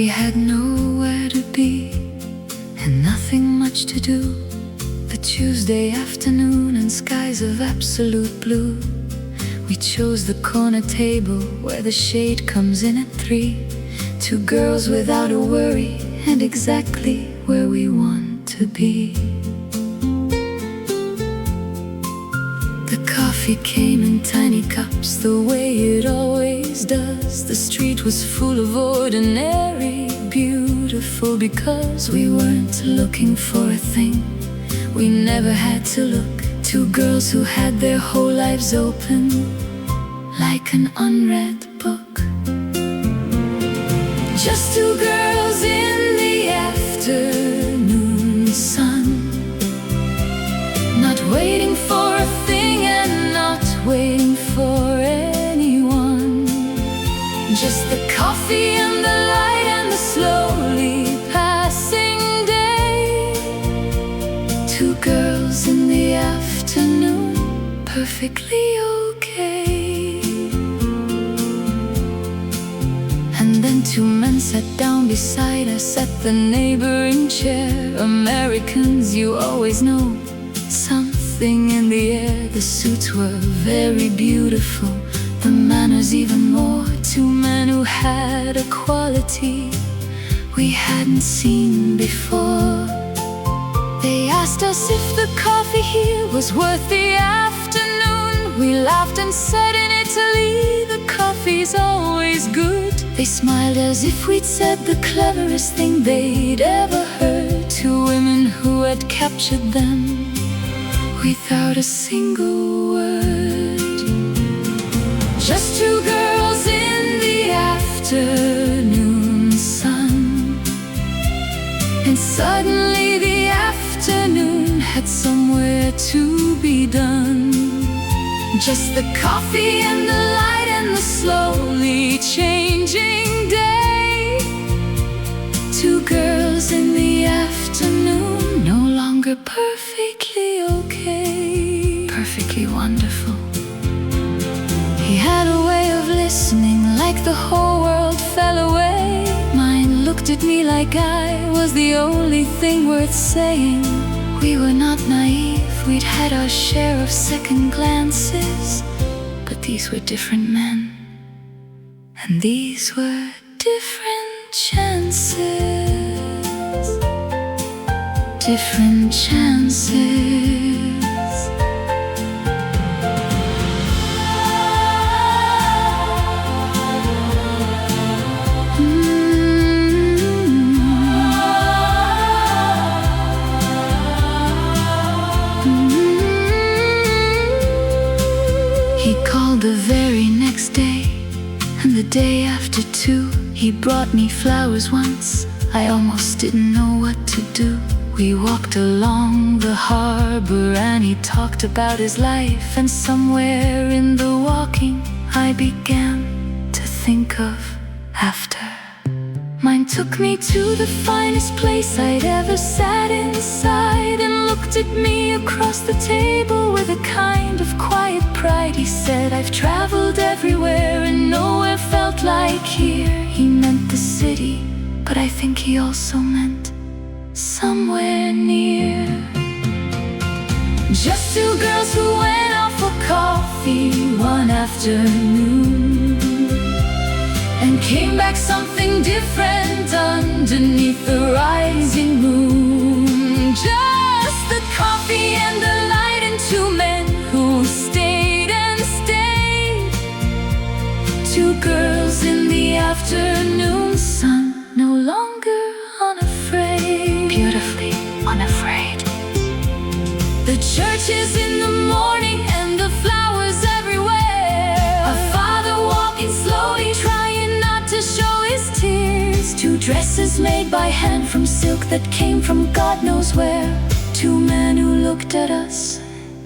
We had nowhere to be and nothing much to do. The Tuesday afternoon and skies of absolute blue. We chose the corner table where the shade comes in at 3. Two girls without a worry and exactly where we want to be. The coffee came in tiny cups the way it always does. The street was full of ordinary, beautiful because we weren't looking for a thing. We never had to look. Two girls who had their whole lives open like an unread book. Just two girls in the afternoon sun, not waiting for a thing and not waiting for anyone. Just the coffee and the light and the slowly passing day. Two girls in the afternoon, perfectly okay. And then two men sat down beside us at the neighboring chair. Americans, you always know something in the air. The suits were very beautiful, the manners even more. Two men who had a quality we hadn't seen before. They asked us if the coffee here was worth the afternoon. We laughed and said in Italy the coffee's always good. They smiled as if we'd said the cleverest thing they'd ever heard. Two women who had captured them without a single word. Just two girls in the afternoon sun, and suddenly the afternoon had somewhere to be done. Just the coffee and the light and the slowly changing day. Two girls in the afternoon, no longer perfectly okay, perfectly wonderful. He had a way of listening like the whole world fell away. Mine looked at me like I was the only thing worth saying. We were not naive, we'd had our share of second glances, but these were different men, and these were different chances. Different chances. He called the very next day, and the day after too. He brought me flowers once, I almost didn't know what to do. We walked along the harbor and he talked about his life. And somewhere in the walking I began to think of after. Mine took me to the finest place I'd ever sat inside, and looked at me across the table with a kind of quiet pride. He said, I've traveled everywhere and nowhere felt like here. He meant the city, but I think he also meant somewhere near. Just two girls who went out for coffee one afternoon, and came back something different underneath the rising moon. Just the coffee and the light and two men who stayed and stayed. Two girls in the afternoon sun, no longer unafraid. Beautifully unafraid. The church is in the morning and the flowers everywhere. A father walking slowly, trying not to show his tears. Two dresses made by hand from silk that came from God knows where. Two men who looked at us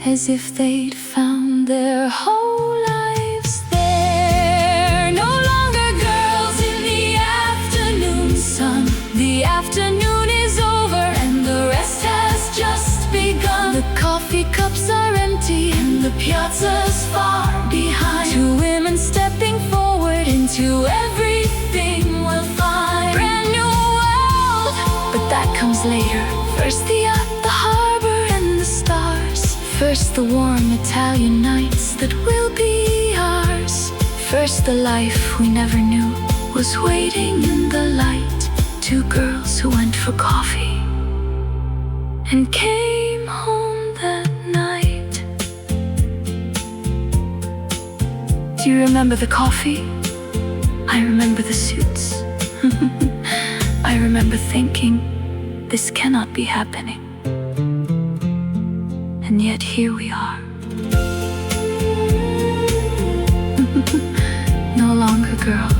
as if they'd found their whole lives there. No longer girls in the afternoon sun. The afternoon is over and the rest has just begun. The coffee cups are empty and the piazza's far behind. Two women stepping forward into everything we'll find. Brand First the warm Italian nights that will be ours. First the life we never knew was waiting in the light. Two girls who went for coffee and came home that night. Do you remember the coffee? I remember the suits. I remember thinking, this cannot be happening. And yet here we are. No longer girls.